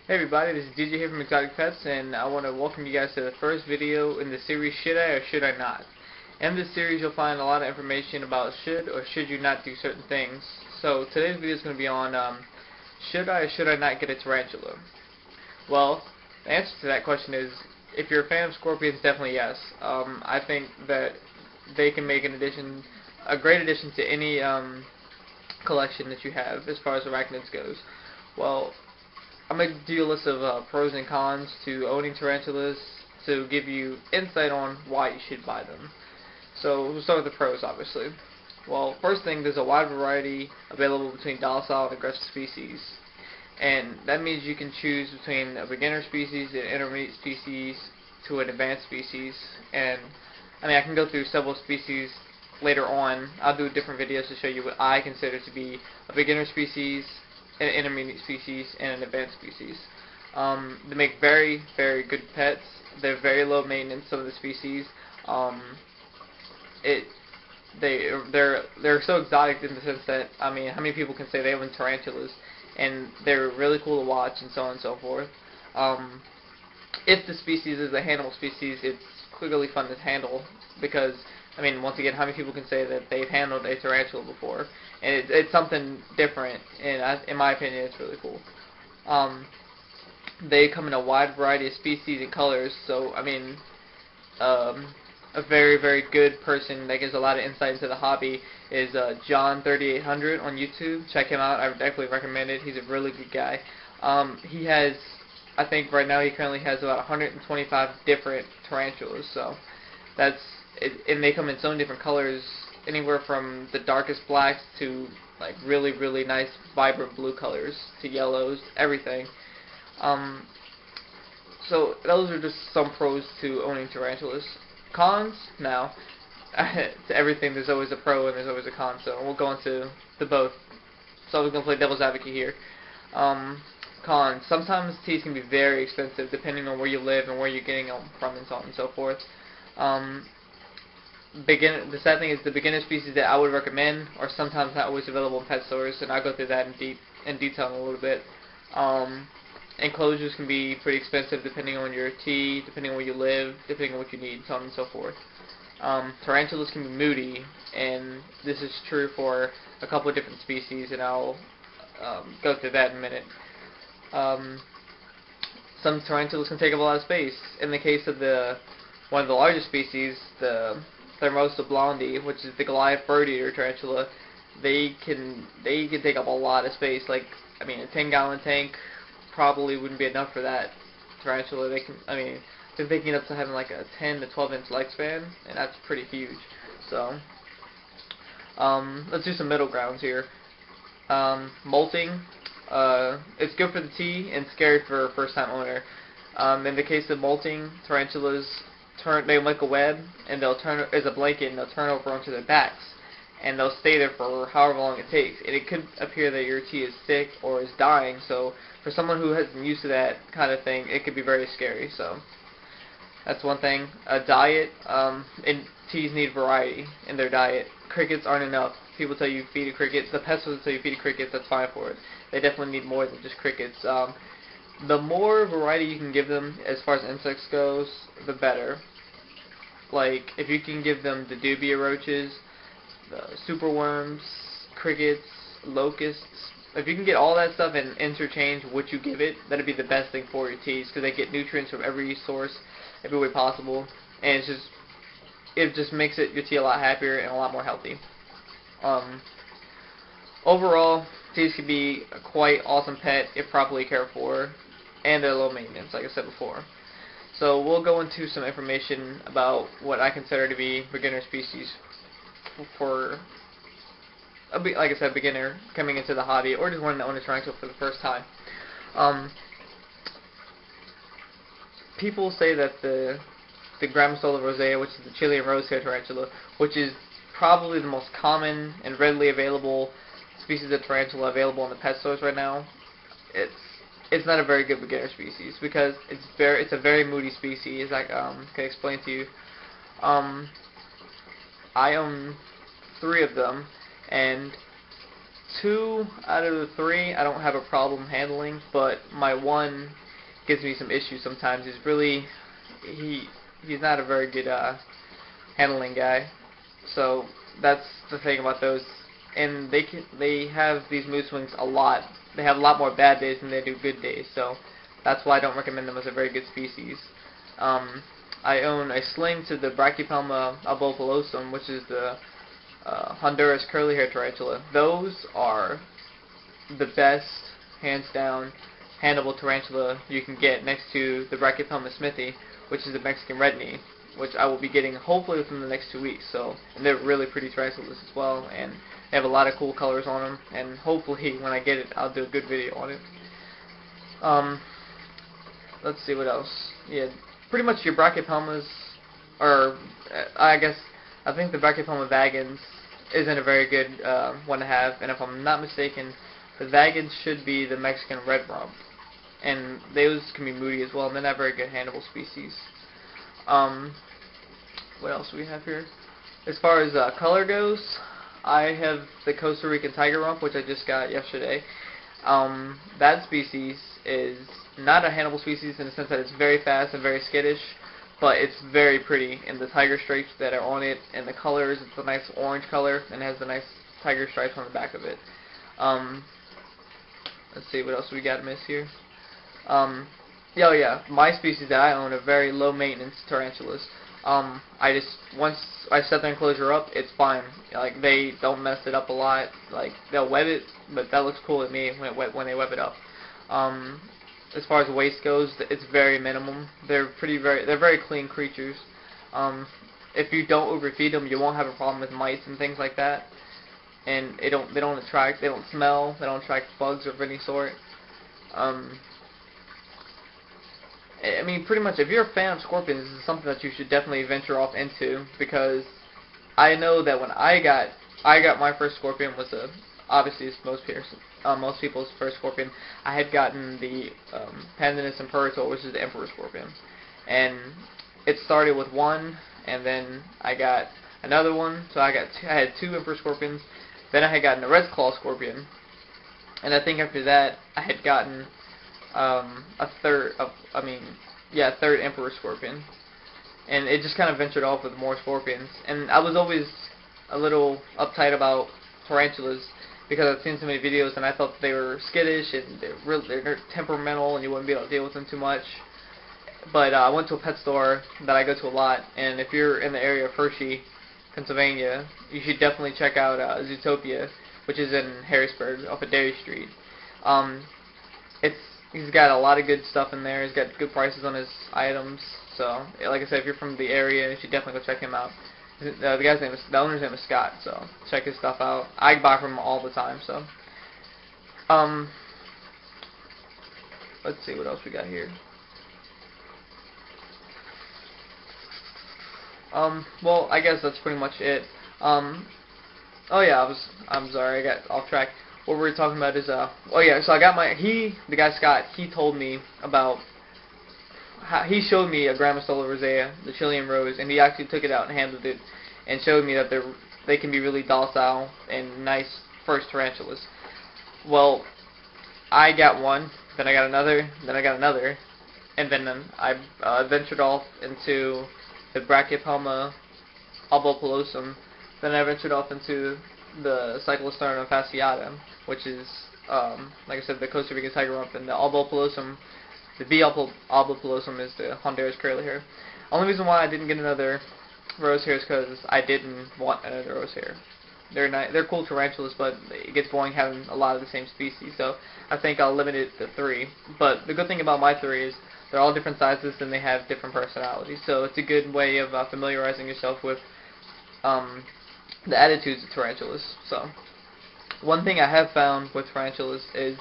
Hey everybody, this is DJ here from Exotic Pets, and I want to welcome you guys to the first video in the series Should I or Should I Not? In this series you'll find a lot of information about should or should you not do certain things. So today's video is going to be on should I or should I not get a tarantula? Well, the answer to that question is, if you're a fan of scorpions, definitely yes. I think that they can make a great addition to any collection that you have as far as arachnids goes. Well, I'm going to do a list of pros and cons to owning tarantulas to give you insight on why you should buy them. So we'll start with the pros, obviously. Well, first thing, there's a wide variety available between docile and aggressive species. And that means you can choose between a beginner species, an intermediate species, to an advanced species. And I mean, I can go through several species later on. I'll do different videos to show you what I consider to be a beginner species, an intermediate species, and an advanced species. They make very, very good pets. They're very low maintenance, some of the species. They're so exotic in the sense that, I mean, how many people can say they own tarantulas, and they're really cool to watch, and so on and so forth. If the species is a handleable species, it's clearly fun to handle, because, I mean, once again, how many people can say that they've handled a tarantula before? And it's something different, and in my opinion, it's really cool. They come in a wide variety of species and colors, so, I mean, a very, very good person that gives a lot of insight into the hobby is John3800 on YouTube. Check him out. I would definitely recommend it. He's a really good guy. He has, I think right now he currently has about 125 different tarantulas, so that's it, and they come in so many different colors, anywhere from the darkest blacks to like really, really nice vibrant blue colors to yellows, everything. So those are just some pros to owning tarantulas. Cons? Now, to everything there's always a pro and there's always a con, so we'll go into the both. So we're going to play devil's advocate here. Cons. Sometimes teas can be very expensive depending on where you live and where you're getting them from and so on and so forth. The sad thing is the beginner species that I would recommend are sometimes not always available in pet stores, and I'll go through that in detail in a little bit. Enclosures can be pretty expensive depending on your tea, depending on where you live, depending on what you need, so on and so forth. Tarantulas can be moody, and this is true for a couple of different species, and I'll go through that in a minute. Some tarantulas can take up a lot of space. In the case of one of the largest species, the Thermosa blondi, which is the Goliath bird-eater tarantula, they can take up a lot of space. Like, I mean, a 10-gallon tank probably wouldn't be enough for that tarantula. They're thinking up to having like a 10 to 12 inch leg span, and that's pretty huge. So, let's do some middle grounds here. Molting, it's good for the tea and scary for a first-time owner. In the case of molting, tarantulas they make a web, and they'll turn as a blanket, and they'll turn over onto their backs, and they'll stay there for however long it takes. And it could appear that your tea is sick or is dying. So for someone who hasn't used to that kind of thing, it could be very scary. So that's one thing. Diet, and teas need variety in their diet. Crickets aren't enough. People tell you feed a cricket. The pet stores tell you feed a cricket. That's fine for it. They definitely need more than just crickets. The more variety you can give them as far as insects goes, the better. Like, if you can give them the dubia roaches, the superworms, crickets, locusts, if you can get all that stuff and interchange what you give it, that'd be the best thing for your teas, because they get nutrients from every source, every way possible, and it just makes your tea a lot happier and a lot more healthy. Overall, teas can be a quite awesome pet if properly cared for, and they're low maintenance, like I said before. So we'll go into some information about what I consider to be beginner species for, like I said, beginner coming into the hobby, or just wanting to own a tarantula for the first time. People say that the Grammostola rosea, which is the Chilean rosehair tarantula, which is probably the most common and readily available species of tarantula available in the pet stores right now, it's not a very good beginner species, because it's a very moody species. I can explain to you. I own 3 of them, and 2 out of the 3 I don't have a problem handling, but my 1 gives me some issues sometimes. He's not a very good handling guy. So that's the thing about those. And they have these mood swings a lot. They have a lot more bad days than they do good days. So that's why I don't recommend them as a very good species. I own a sling to the Brachypelma albopilosum, which is the Honduras curly hair tarantula. Those are the best, hands down, handleable tarantula you can get next to the Brachypelma smithi, which is the Mexican red knee, which I will be getting hopefully within the next 2 weeks. So, and they're really pretty tarantulas as well, and they have a lot of cool colors on them, and hopefully when I get it, I'll do a good video on it. Let's see what else. Yeah, pretty much your Brachypelmas, or I think the Brachypelma vagans isn't a very good one to have, and if I'm not mistaken, the vagans should be the Mexican red rump, and those can be moody as well, and they're not very good handleable species. What else do we have here? As far as color goes, I have the Costa Rican tiger rump, which I just got yesterday. That species is not a handleable species in the sense that it's very fast and very skittish, but it's very pretty, and the tiger stripes that are on it, and the colors, it's a nice orange color, and it has the nice tiger stripes on the back of it. Let's see, what else we got miss here? Yeah, my species that I own are very low maintenance tarantulas. Once I set the enclosure up, it's fine. Like, they don't mess it up a lot. Like, they'll web it, but that looks cool to me when they web it up. As far as waste goes, it's very minimum. They're very clean creatures. If you don't overfeed them, you won't have a problem with mites and things like that. And they don't smell, they don't attract bugs of any sort. I mean, pretty much, if you're a fan of scorpions, this is something that you should definitely venture off into, because I know that when I got my first scorpion was obviously it's most people's first scorpion. I had gotten the Pandanus imperator, which is the emperor scorpion, and it started with 1, and then I got another one, so I had 2 emperor scorpions. Then I had gotten a red claw scorpion, and I think after that I had gotten a third emperor scorpion, and it just kind of ventured off with more scorpions. And I was always a little uptight about tarantulas because I'd seen so many videos and I thought they were skittish and they're temperamental and you wouldn't be able to deal with them too much. But I went to a pet store that I go to a lot, and if you're in the area of Hershey, Pennsylvania, you should definitely check out Zootopia, which is in Harrisburg off of Dairy Street. He's got a lot of good stuff in there. He's got good prices on his items. So, like I said, if you're from the area, you should definitely go check him out. The owner's name is Scott, so check his stuff out. I buy from him all the time, so. Let's see what else we got here. Well, I guess that's pretty much it. Oh yeah, I'm sorry, I got off track. What we were talking about is, oh yeah, so I got the guy Scott, he told me about, he showed me a Grammostola rosea, the Chilean rose, and he actually took it out and handled it, and showed me that they can be really docile and nice first tarantulas. Well, I got one, then I got another, then I got another, and then I ventured off into the Brachypelma albopilosum, then I ventured off into the Cyclosternum fasciatum, which is, like I said, the Costa Rican tiger rump, and the albopilosum, the B albopilosum is the Honduras curly hair. Only reason why I didn't get another rose hair is because I didn't want another rose hair. They're cool tarantulas, but it gets boring having a lot of the same species, so I think I'll limit it to 3. But the good thing about my 3 is they're all different sizes and they have different personalities, so it's a good way of familiarizing yourself with the attitudes of tarantulas. So, one thing I have found with tarantulas is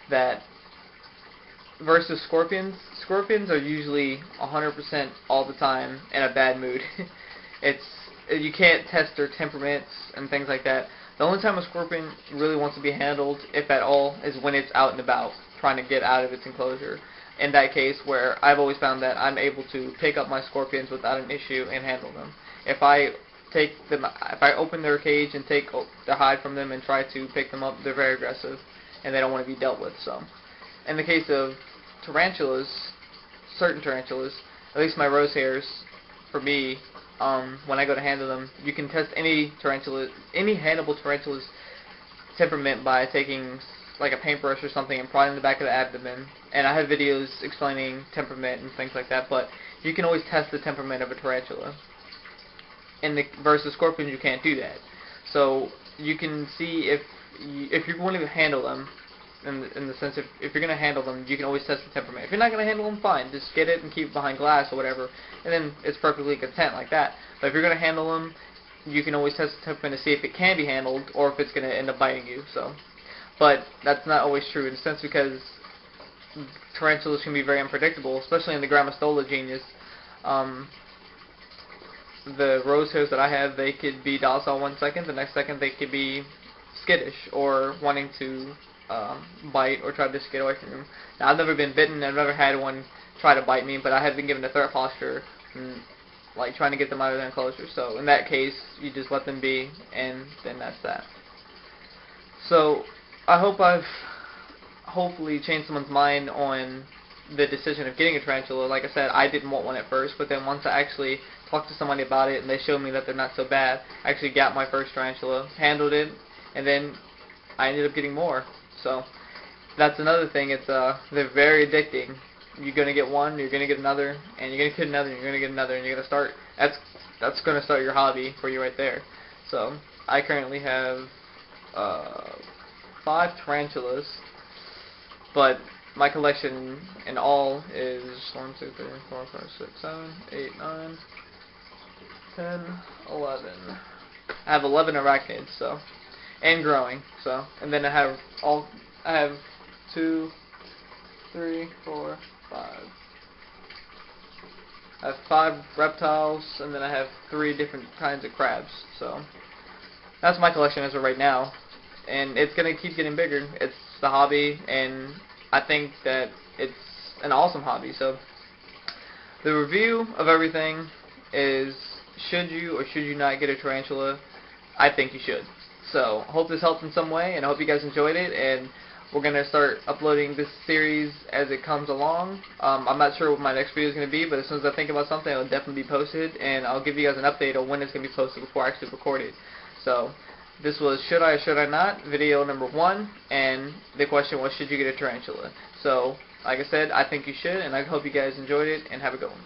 that versus scorpions are usually 100% all the time in a bad mood. You can't test their temperaments and things like that. The only time a scorpion really wants to be handled, if at all, is when it's out and about, trying to get out of its enclosure. In that case, where I've always found that I'm able to pick up my scorpions without an issue and handle them. If I take them, if I open their cage and take the hide from them and try to pick them up, they're very aggressive, and they don't want to be dealt with. So, in the case of tarantulas, certain tarantulas, at least my rose hairs, for me, when I go to handle them, you can test any handleable tarantula's temperament by taking like a paintbrush or something and prodding the back of the abdomen. And I have videos explaining temperament and things like that, but you can always test the temperament of a tarantula. Versus scorpions, you can't do that. So you can see if you're going to handle them, in the sense if you're going to handle them, you can always test the temperament. If you're not going to handle them, fine, just get it and keep it behind glass or whatever, and then it's perfectly content like that. But if you're going to handle them, you can always test the temperament to see if it can be handled or if it's going to end up biting you. So, but that's not always true in a sense, because tarantulas can be very unpredictable, especially in the Grammostola genus. The rose hairs that I have, they could be docile 1 second, the next second they could be skittish or wanting to bite or try to just get away from you. Now, I've never been bitten, I've never had one try to bite me, but I have been given a threat posture and like trying to get them out of their enclosure. So in that case, you just let them be, and then that's that. So I hope I've hopefully changed someone's mind on the decision of getting a tarantula. Like I said, I didn't want one at first, but then once I actually talked to somebody about it and they showed me that they're not so bad, I actually got my first tarantula, handled it, and then I ended up getting more. So that's another thing. They're very addicting. You're gonna get one, you're gonna get another, and you're gonna get another, and you're gonna get another, and you're gonna start. That's gonna start your hobby for you right there. So I currently have 5 tarantulas, but my collection in all is 1, 2, 3, 4, 5, 6, 7, 8, 9, 10, 11. I have 11 arachnids, so, and growing. So, and then I have 2, 3, 4, 5. I have 5 reptiles, and then I have 3 different kinds of crabs. So that's my collection as of right now, and it's gonna keep getting bigger. It's the hobby, and I think that it's an awesome hobby. So the review of everything is, should you or should you not get a tarantula? I think you should. So I hope this helped in some way, and I hope you guys enjoyed it, and we're going to start uploading this series as it comes along. I'm not sure what my next video is going to be, but as soon as I think about something, it'll definitely be posted, and I'll give you guys an update on when it's going to be posted before I actually record it. So this was Should I or Should I Not, video number 1, and the question was, should you get a tarantula? So, like I said, I think you should, and I hope you guys enjoyed it, and have a good one.